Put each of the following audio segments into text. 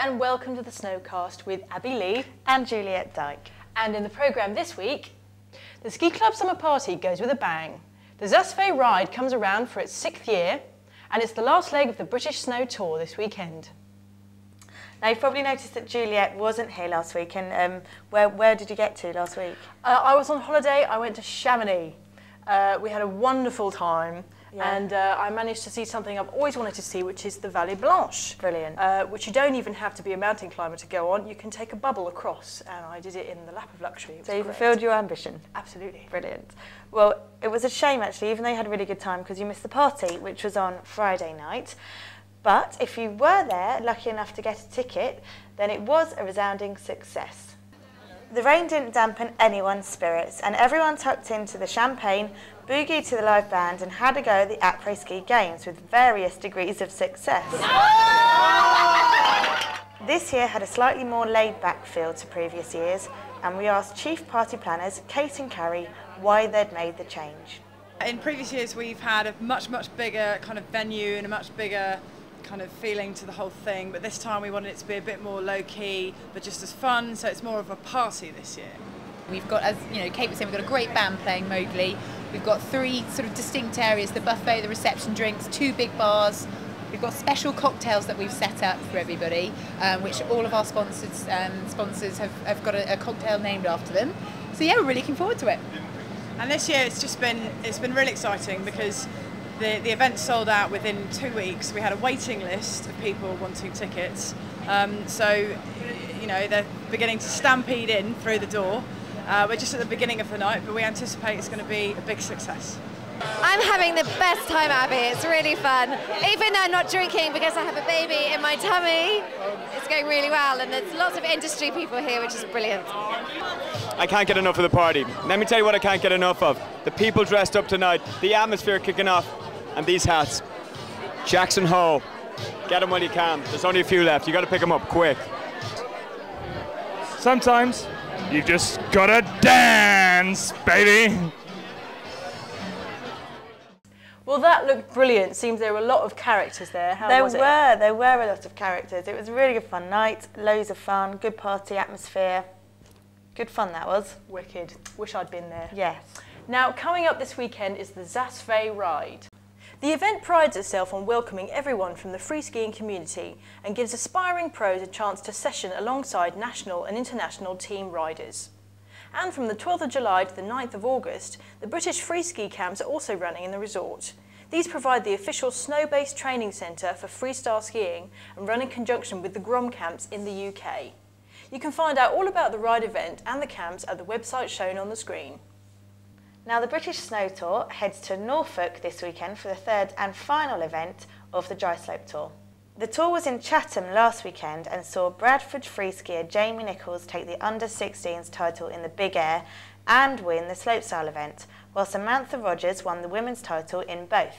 and welcome to the Snowcast with Abby Lee and Juliet Dyke. And in the programme this week, the Ski Club Summer Party goes with a bang. The Zasfay Ride comes around for its 6th year and it's the last leg of the British Snow Tour this weekend. Now you've probably noticed that Juliet wasn't here last week, and where did you get to last week? I was on holiday. I went to Chamonix. We had a wonderful time. Yeah. And I managed to see something I've always wanted to see, which is the Vallée Blanche. Brilliant. Which you don't even have to be a mountain climber to go on. You can take a bubble across, and I did it in the lap of luxury. So you fulfilled your ambition? Absolutely. Brilliant. Well, it was a shame actually, even though you had a really good time, because you missed the party, which was on Friday night. But if you were there, lucky enough to get a ticket, then it was a resounding success. The rain didn't dampen anyone's spirits, and everyone tucked into the champagne, boogied to the live band, and had a go at the après-ski games with various degrees of success. This year had a slightly more laid-back feel to previous years, and we asked chief party planners Kate and Carrie why they'd made the change. In previous years we've had a much bigger kind of venue and a much bigger kind of feeling to the whole thing, but this time we wanted it to be a bit more low-key but just as fun, so it's more of a party this year. We've got, as you know, Kate was saying, we've got a great band playing Mowgli. We've got 3 sort of distinct areas: the buffet, the reception drinks, 2 big bars. We've got special cocktails that we've set up for everybody, which all of our sponsors have got a cocktail named after them. So yeah, we're really looking forward to it. And this year it's been really exciting because the event sold out within 2 weeks. We had a waiting list of people wanting tickets. So, you know, they're beginning to stampede in through the door. We're just at the beginning of the night, but we anticipate it's going to be a big success. I'm having the best time, Abby. It's really fun. Even though I'm not drinking because I have a baby in my tummy, it's going really well, and there's lots of industry people here, which is brilliant. I can't get enough of the party. Let me tell you what I can't get enough of. The people dressed up tonight, the atmosphere kicking off, and these hats. Jackson Hole. Get them while you can. There's only a few left. You got to pick them up quick. Sometimes you just gotta dance, baby. Well, that looked brilliant. Seems there were a lot of characters there. How was it? There were a lot of characters. It was a really good fun night, loads of fun, good party atmosphere. Good fun that was. Wicked. Wish I'd been there. Yes. Now, coming up this weekend is the Zasfay Ride. The event prides itself on welcoming everyone from the free skiing community and gives aspiring pros a chance to session alongside national and international team riders. And from the 12th of July to the 9th of August, the British free ski camps are also running in the resort. These provide the official snow-based training centre for freestyle skiing and run in conjunction with the Grom camps in the UK. You can find out all about the ride event and the camps at the website shown on the screen. Now the British Snow Tour heads to Norfolk this weekend for the 3rd and final event of the Dry Slope Tour. The tour was in Chatham last weekend and saw Bradford free skier Jamie Nicholls take the under-16s title in the Big Air and win the slopestyle event, while Samantha Rogers won the women's title in both.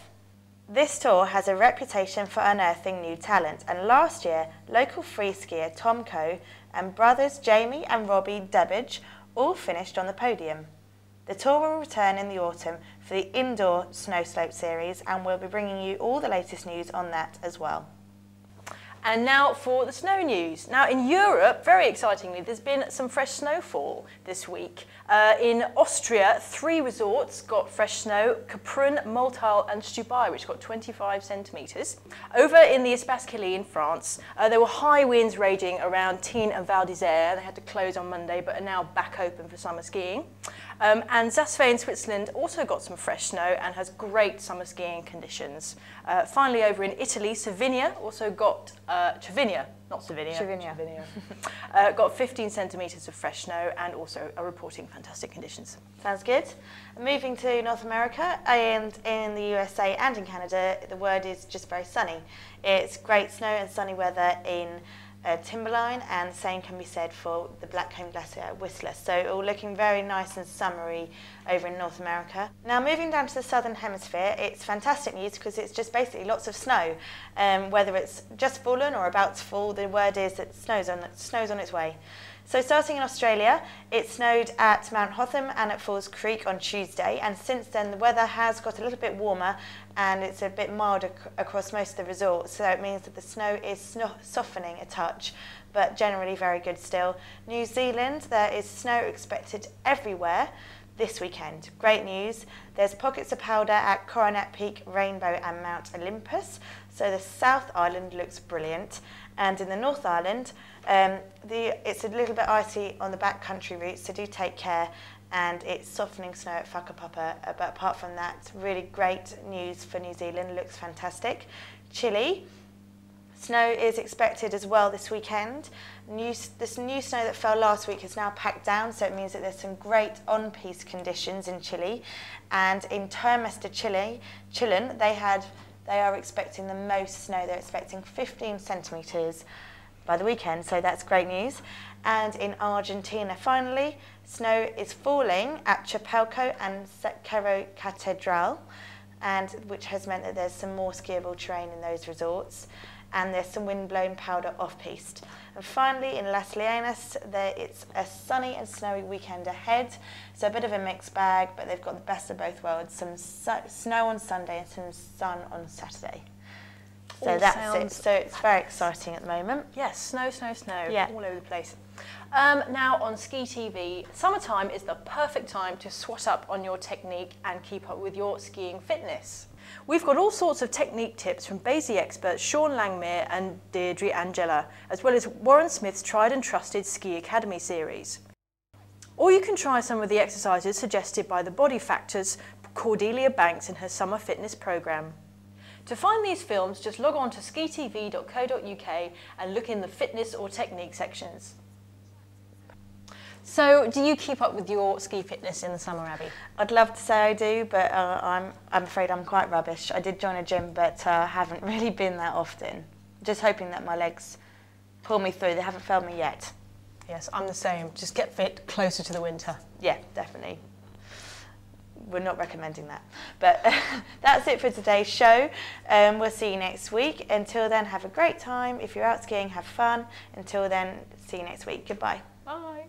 This tour has a reputation for unearthing new talent, and last year local free skier Tom Coe and brothers Jamie and Robbie Debbage all finished on the podium. The tour will return in the autumn for the indoor snow slope series, and we'll be bringing you all the latest news on that as well. And now for the snow news. Now in Europe, very excitingly, there's been some fresh snowfall this week. In Austria, 3 resorts got fresh snow: Kaprun, Multal and Stubai, which got 25 centimetres. Over in the Espace-Killy in France, there were high winds raging around Tignes and Val d'Isère. They had to close on Monday, but are now back open for summer skiing. And Zasfay in Switzerland also got some fresh snow and has great summer skiing conditions. Finally, over in Italy, Cervinia also got Cervinia, not Cervinia. Got 15 centimetres of fresh snow and also are reporting fantastic conditions. Sounds good. Moving to North America, and in the USA and in Canada, the word is just very sunny. It's great snow and sunny weather in Timberline, and the same can be said for the Blackcomb Glacier at Whistler. So all looking very nice and summery over in North America. Now moving down to the southern hemisphere, it's fantastic news because it's just basically lots of snow. Whether it's just fallen or about to fall, the word is that snow's on its way. So starting in Australia, it snowed at Mount Hotham and at Falls Creek on Tuesday, and since then the weather has got a little bit warmer and it's a bit milder across most of the resorts, so it means that the snow is softening a touch, but generally very good still. New Zealand, there is snow expected everywhere this weekend. Great news. There's pockets of powder at Coronet Peak, Rainbow and Mount Olympus, so the South Island looks brilliant, and in the North Island it's a little bit icy on the backcountry routes, so do take care, and it's softening snow at Whakapapa, but apart from that, really great news for New Zealand, looks fantastic. Chile, snow is expected as well this weekend. This new snow that fell last week is now packed down, so it means that there's some great on-piste conditions in Chile, and in Termes de Chillán, they are expecting the most snow. They're expecting 15 centimetres by the weekend, so that's great news. And in Argentina, finally, snow is falling at Chapelco and Cerro Catedral, and which has meant that there's some more skiable terrain in those resorts, and there's some wind-blown powder off-piste. And finally, in Las Leonas, it's a sunny and snowy weekend ahead, so a bit of a mixed bag, but they've got the best of both worlds, some snow on Sunday and some sun on Saturday. So All that's it. So it's very exciting at the moment. Yes, snow, Yeah. all over the place. Now on Ski TV, summertime is the perfect time to swat up on your technique and keep up with your skiing fitness. We've got all sorts of technique tips from Basie experts Sean Langmuir and Deirdre Angela, as well as Warren Smith's tried and trusted Ski Academy series. Or you can try some of the exercises suggested by the Body Factor's Cordelia Banks in her summer fitness programme. To find these films, just log on to skitv.co.uk and look in the fitness or technique sections. So, do you keep up with your ski fitness in the summer, Abby? I'd love to say I do, but I'm afraid I'm quite rubbish. I did join a gym, but haven't really been that often. Just hoping that my legs pull me through. They haven't failed me yet. Yes, I'm the same. Just get fit closer to the winter. Yeah, definitely. We're not recommending that. But that's it for today's show. We'll see you next week. Until then, have a great time. If you're out skiing, have fun. Until then, see you next week. Goodbye. Bye.